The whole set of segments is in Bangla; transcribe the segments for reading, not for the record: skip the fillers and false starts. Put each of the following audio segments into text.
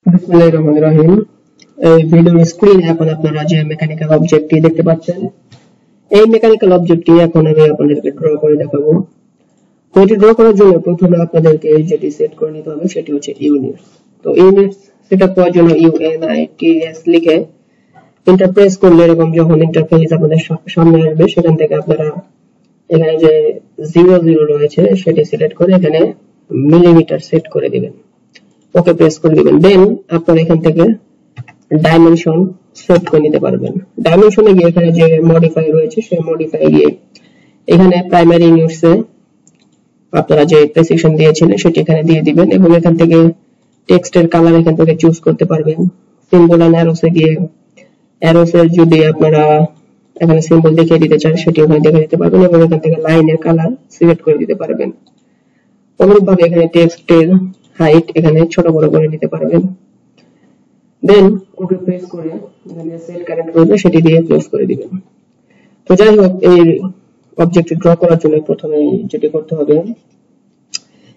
বিসমিল্লাহির রহমানির রহিম। এই ভিডিওর স্ক্রিনে এখন আপনারা যে মেকানিক্যাল অবজেক্টটি দেখতে পাচ্ছেন, এই মেকানিক্যাল অবজেক্টটি এখন আমি আপনাদেরকে ড্র করে দেখাবো। তো এটি ড্র করার জন্য প্রথমে আপনাদেরকে যেটি সেট করে নিতে হবে সেটি হচ্ছে ইউনিটস। তো ইউনিটস সেটআপ করার জন্য UNITS লিখে এন্টার প্রেস করলে এরকম যখন ইন্টারফেস আপনাদের সামনে আসবে, সেখান থেকে আপনারা এখানে যে 00 রয়েছে সেটি সিলেক্ট করে এখানে মিলিমিটার সেট করে দিবেন। ওকে প্রেস করে দিবেন। দেন আপনারা এখান থেকে ডাইমেনশন সেট করে নিতে পারবেন। ডাইমেনশনে গিয়ে এখানে যে মডিফাই রয়েছে সেই মডিফাই গিয়ে এখানে প্রাইমারি ইউনিটসে আপনারা যে প্রেসিশন দিয়েছিলেন সেটি এখানে দিয়ে দিবেন এবং এখান থেকে টেক্সটের কালার এখান থেকে চুজ করতে পারবেন। সিম্বল এন্ড অ্যারোসে গিয়ে অ্যারোসের যদি আপনারা এখানে সিম্বল দেখিয়ে দিতে চান সেটি ওখানে দেখে দিতে পারবেন এবং এখান থেকে লাইনের কালার সিলেক্ট করে দিতে পারবেন। অনুরূপভাবে এখানে টেক্সটের হাইট এখানে ছোট বড় করে নিতে পারবেন। দেন ওকে প্রেস করে এখানে সেট কারেন্ট করবে সেটি দিয়ে ক্লোজ করে দিবেন। তো যাই হোক, এই অবজেক্ট ড্র করার জন্য প্রথমে যেটি করতে হবে,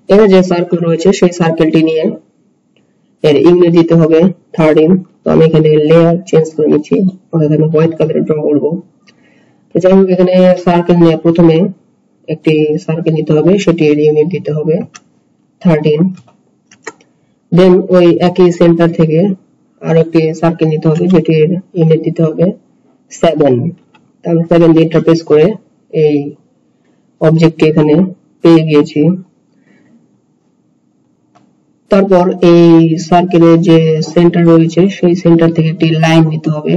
এখানে যে সার্কেল রয়েছে সেই সার্কেলটি নিয়ে এর ইমেজ দিতে হবে 13। তো আমি এখানে লেয়ার চেঞ্জ করে নিচ্ছি, অর্থাৎ আমি হোয়াইট কালারে ড্র করব। তো যাই হোক, এখানে সার্কেল নিয়ে প্রথমে একটি সার্কেল নিতে হবে, সেটি এর ইউনিট দিতে হবে 13। দেন ওই একই সেন্টার থেকে আরেকটি সার্কেল নিতে হবে, যেটির ইউনিট দিতে হবে 7। তাহলে 7 দিয়ে ইন্টারপ্রেস করে এই অবজেক্টটি এখানে পেয়ে গিয়েছি। তারপর এই সার্কেলের যে সেন্টার রয়েছে সেই সেন্টার থেকে একটি লাইন নিতে হবে।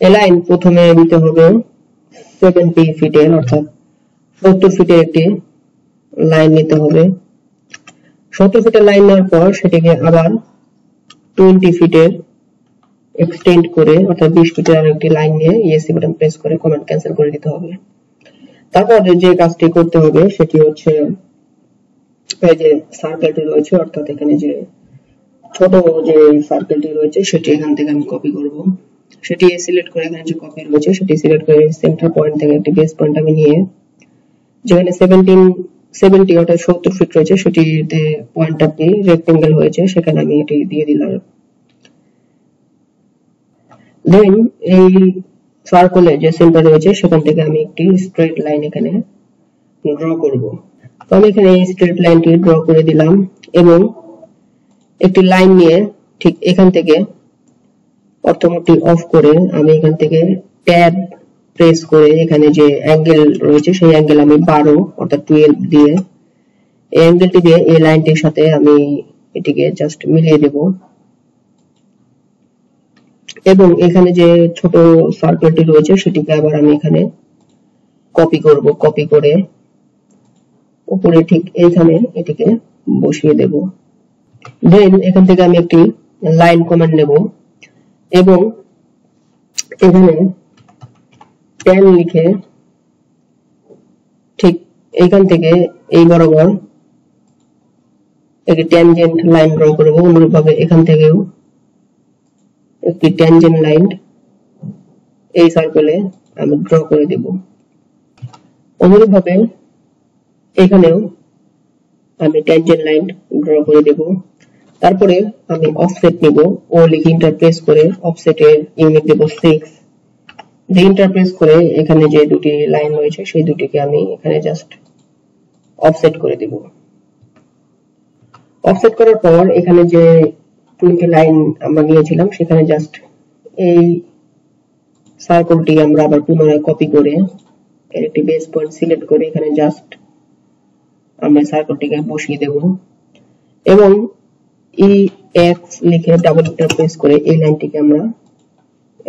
এই লাইন প্রথমে নিতে হবে 70 ফিটের, অর্থাৎ 70 ফিটের একটি লাইন নিতে হবে। 70 ফিটের লাইন নেওয়ার পর সেটিকে আবার 20 ফিটের এক্সটেন্ড করে, অর্থাৎ 20 ফিটের আরেকটি লাইন নিয়ে ইএসসি বাটন প্রেস করে কমান্ড ক্যান্সেল করে দিতে হবে। তারপর যে কাজটি করতে হবে সেটি হচ্ছে এই যে সার্কেলটি রয়েছে, অর্থাৎ এখানে যে ছোট যে সার্কেলটি রয়েছে সেটি এখান থেকে আমি কপি করব। সেটি সিলেক্ট করে এখানে যে কপি রয়েছে সেটি সিলেক্ট করে সেন্টার পয়েন্ট থেকে একটি বেস পয়েন্ট আমি নিয়ে যেখানে 70 অর্থাৎ 70 ফিট রয়েছে সেটিতে পয়েন্ট আপনি রেক্টেঙ্গেল হয়েছে সেখানে আমি এটি দিয়ে দিলাম। দেন এই সার্কেলে যে সেন্টার রয়েছে সেখান থেকে আমি একটি স্ট্রেট লাইন এখানে ড্র করব। তো আমি এখানে এই স্ট্রেট লাইনটি ড্র করে দিলাম এবং একটি লাইন নিয়ে ঠিক এখান থেকে অর্থমোটি অফ করে আমি এখান থেকে ট্যাব প্রেস করে এখানে যে অ্যাঙ্গেল রয়েছে সেই অ্যাঙ্গেল আমি 12 অর্থাৎ 12 দিয়ে এই অ্যাঙ্গেলটি দিয়ে এই লাইনটির সাথে আমি এটিকে জাস্ট মিলিয়ে দেব এবং এখানে যে ছোট সার্কেলটি রয়েছে সেটিকে আবার আমি এখানে কপি করব। কপি করে উপরে ঠিক এইখানে এটিকে বসিয়ে দেব। দেন এখান থেকে আমি একটি লাইন কমান্ড নেব এবং এখানে 10 লিখে ঠিক এইখান থেকে এই বরাবর একটি ট্যানজেন্ট লাইন ড্র করব। অনুরূপভাবে এখান থেকেও একটি ট্যানজেন্ট লাইন এই সার্কেলে আমি ড্র করে দেব। অনুরূপভাবে এখানেও আমি ট্যানজেন্ট লাইন ড্র করে দেব। তারপরে আমি অফসেট নিব, ও লিখে ইন্টারপ্রেস করে অফসেটের ইউনিট দেব 6। দিয়ে ইন্টারপ্রেস করে এখানে যে দুটি লাইন রয়েছে সেই দুটিকে আমি এখানে জাস্ট অফসেট করে দেব। অফসেট করার পর এখানে যে 20 লাইন আমরা নিয়েছিলাম সেখানে জাস্ট এই সার্কেলটি আমরা আবার পুনরায় কপি করে এর একটি বেস পয়েন্ট সিলেক্ট করে এখানে জাস্ট আমরা সার্কেলটিকে বসিয়ে দেব এবং EX লিখে ডাবল প্রেস করে এই লাইনটিকে আমরা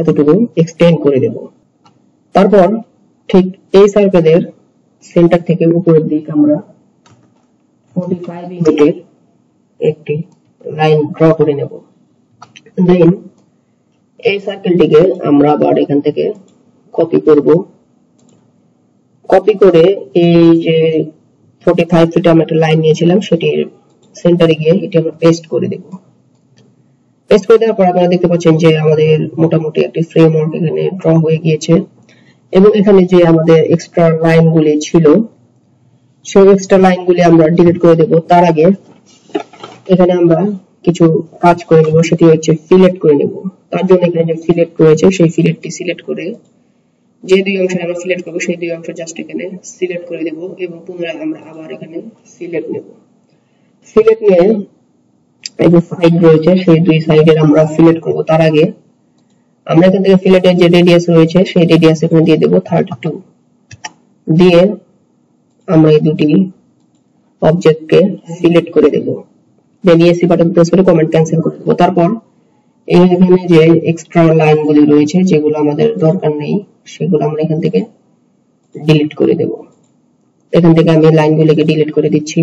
এতটুকু এক্সটেন্ড করে দেব। তারপর ঠিক এই সার্কেলের সেন্টার থেকে উপরের দিক আমরা 45 ইউনিটের একটি লাইন ড্র করে নেব। দেন এই সার্কেলটিকে আমরা আবার এখান থেকে কপি করব। কপি করে এই যে 45 ফিটে আমরা একটা লাইন নিয়েছিলাম সেটির সেন্টারে গিয়ে এটি আমরা পেস্ট করে দেব। পেস্ট করে দেওয়ার পর আপনারা দেখতে পাচ্ছেন যে আমাদের মোটামুটি একটি ফ্রেমওয়ার্ক এখানে ড্র হয়ে গিয়েছে এবং এখানে যে আমাদের এক্সট্রা লাইনগুলি ছিল সেই এক্সট্রা লাইনগুলি আমরা ডিলিট করে দেব। তার আগে এখানে আমরা কিছু কাজ করে নেব, সেটি হচ্ছে ফিলেট করে নেব। তার জন্য এখানে যে ফিলেট রয়েছে সেই ফিলেটটি সিলেক্ট করে যে দুই অংশ আমরা সিলেক্ট করব সেই দুই অংশ জাস্ট এখানে সিলেক্ট করে দেব এবং পুনরায় আমরা আবার এখানে সিলেক্ট নেব। সিলেক্ট নিয়ে এই যে সাইড রয়েছে সেই দুই সাইডের আমরা সিলেক্ট করব। তার আগে আমরা এখান থেকে ফিলেটের যে রেডিয়াস রয়েছে সেই রেডিয়াস এখানে দিয়ে দেব 32 দিয়ে আমরা এই দুটি অবজেক্টকে সিলেক্ট করে দেব। দেন এসি বাটন প্রেস করে কমেন্ট ক্যান্সেল করে দেব। তারপর এইখানে যে এক্সট্রা লাইনগুলি রয়েছে যেগুলো আমাদের দরকার নেই সেগুলো আমরা এখান থেকে ডিলিট করে দেব। এখান থেকে আমি লাইনগুলোকে ডিলিট করে দিচ্ছি।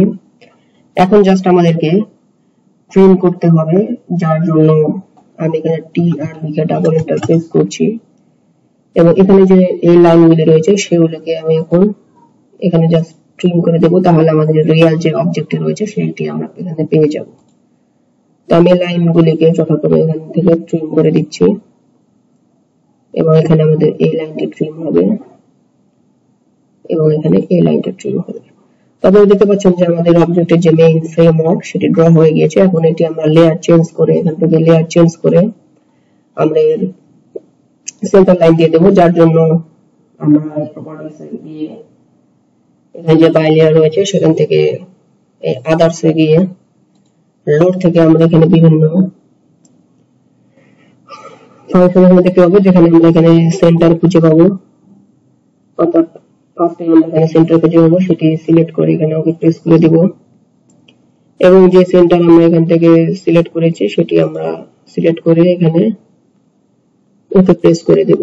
এখন জাস্ট আমাদেরকে ট্রিম করতে হবে, যার জন্য আমি এখানে টি আর লিখে ডাবল এন্টার প্রেস করছি এবং এখানে যে এই লাইনগুলি রয়েছে সেগুলোকে আমি এখন এখানে জাস্ট ট্রিম করে দেব। তাহলে আমাদের রিয়েল যে অবজেক্টটি রয়েছে সেটি আমরা এখানে পেয়ে যাব। তো আমি লাইনগুলিকে যথাক্রমে এখান থেকে ট্রিম করে দিচ্ছি এবং এখানে আমাদের এই লাইনটি ট্রিম হবে এবং এখানে এই লাইনটা ট্রিম হবে। তারপরে দেখতে পাচ্ছেন যে আমাদের অবজেক্টের যে মেইন ফ্রেমওয়ার্ক সেটি ড্র হয়ে গিয়েছে। এখন এটি আমরা লেয়ার চেঞ্জ করে এখান থেকে লেয়ার চেঞ্জ করে আমরা এর সেন্টার লাইন দিয়ে দেব, যার জন্য আমরা প্রপার্টিসে গিয়ে এখানে যে বাই লেয়ার রয়েছে সেখান থেকে এই আদার্সে গিয়ে লোড থেকে আমরা এখানে বিভিন্ন ফাংশন দেখতে পাবো যেখানে আমরা এখানে সেন্টার খুঁজে পাবো। অর্থাৎ ফার্স্টে আমরা এখানে সেন্টার খুঁজে পাবো, সেটি সিলেক্ট করে এখানে ওকে প্রেস করে দিব এবং যে সেন্টার আমরা এখান থেকে সিলেক্ট করেছি সেটি আমরা সিলেক্ট করে এখানে ওকে প্রেস করে দেব।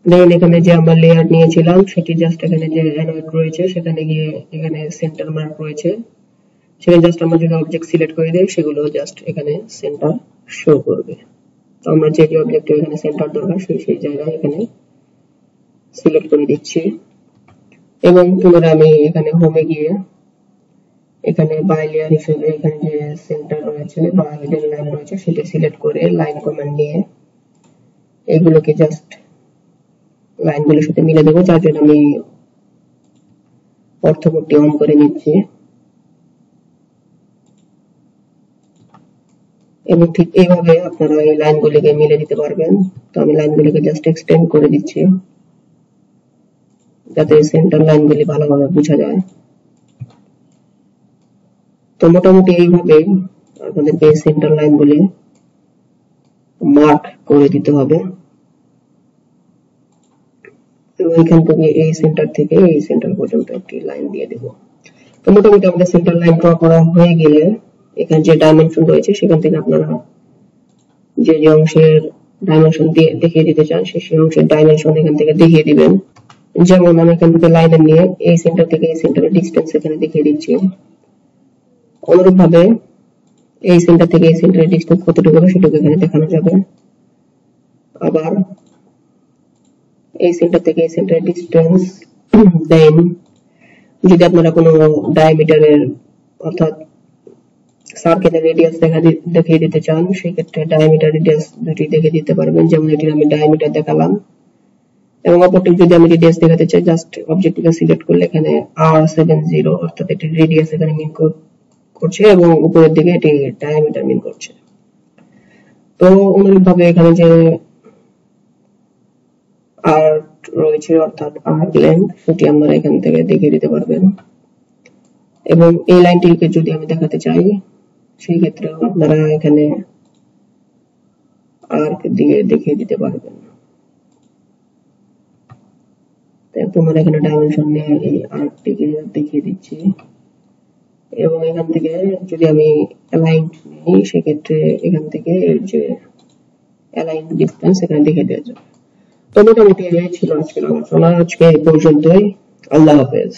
দেন এখানে যে আমরা লেয়ার নিয়েছিলাম সেটি জাস্ট এখানে যে অ্যানোয়েট রয়েছে সেখানে গিয়ে এখানে সেন্টার মার্ক রয়েছে সেখানে জাস্ট আমরা যদি অবজেক্ট সিলেক্ট করে দেই সেগুলো জাস্ট এখানে সেন্টার শো করবে। তো আমরা যে অবজেক্টে এখানে সেন্টার দরকার সেই জায়গায় এখানে সিলেক্ট করে দিচ্ছি এবং পুনরায় আমি এখানে হোমে গিয়ে এখানে বাই লেয়ার হিসেবে এখানে যে সেন্টার রয়েছে বা হিডেন লাইন রয়েছে সেটা সিলেক্ট করে লাইন কমান্ড নিয়ে এগুলোকে জাস্ট লাইনগুলোর সাথে মিলে দেবো, যার জন্য আমি অর্থবোধটি অন করে নিচ্ছি এবং ঠিক এইভাবে আপনারা এই লাইনগুলিকে মিলে দিতে পারবেন। তো আমি লাইনগুলিকে জাস্ট এক্সটেন্ড করে দিচ্ছি যাতে সেন্টার লাইনগুলি ভালোভাবে বোঝা যায়। তো মোটামুটি এইভাবে আপনাদেরকে সেন্টার লাইনগুলি মার্ক করে দিতে হবে এবং এখান থেকে এই সেন্টার থেকে এই সেন্টার পর্যন্ত একটি লাইন দিয়ে দেব। তো মোটামুটি আমাদের সেন্টার লাইন ড্র করা হয়ে গেলে এখানে যে ডাইমেনশন রয়েছে সেখান থেকে আপনারা যে অংশের ডাইমেনশন দেখিয়ে দিতে চান সেই অংশের ডাইমেনশন এখান থেকে দেখিয়ে দিবেন। যেমন আমি এখান থেকে লাইন নিয়ে এই সেন্টার থেকে এই সেন্টারের ডিসটেন্স এখানে দেখিয়ে দিচ্ছি। অনুরূপ ভাবে এই সেন্টার থেকে এই সেন্টারের ডিসটেন্স কতটুকু হবে সেটুকু এখানে দেখানো যাবে। আবার এই সেন্টার থেকে এই সেন্টারের ডিসটেন্স, দেন যদি আপনারা কোনো ডায়ামিটারের অর্থাৎ সার্কেলের রেডিয়াস দেখিয়ে দিতে চান সেই ক্ষেত্রে ডায়ামিটার রেডিয়াস দুটি দেখিয়ে দিতে পারবেন। যেমন এটির আমি ডায়ামিটার দেখালাম এবং অপরটি যদি আমি রেডিয়াস দেখাতে চাই জাস্ট অবজেক্টটিকে সিলেক্ট করলে এখানে R70 অর্থাৎ এটির রেডিয়াস এখানে মিন করছে এবং উপরের দিকে এটি ডায়ামিটার মিন করছে। তো অনুরূপভাবে এখানে যে আর্ক রয়েছে অর্থাৎ আর্ক লেন্থ সেটি আমরা এখান থেকে দেখিয়ে দিতে পারবেন এবং এই লাইনটিকে যদি আমি দেখাতে চাই সেই ক্ষেত্রে আপনারা এখানে আর্ক দিয়ে দেখিয়ে দিতে পারবেন। তোমরা এখানে ডাইমেনশন নিয়ে এই আর্কটিকে দেখিয়ে দিচ্ছি এবং এখান থেকে যদি আমি অ্যালাইন নিই সেক্ষেত্রে এখান থেকে এর যে অ্যালাইন ডিসটেন্স এখানে দেখিয়ে দেওয়া যাবে। তো মোটামুটি এই ছিল আজকের আলোচনা। আজকে এই পর্যন্তই। আল্লাহ হাফেজ।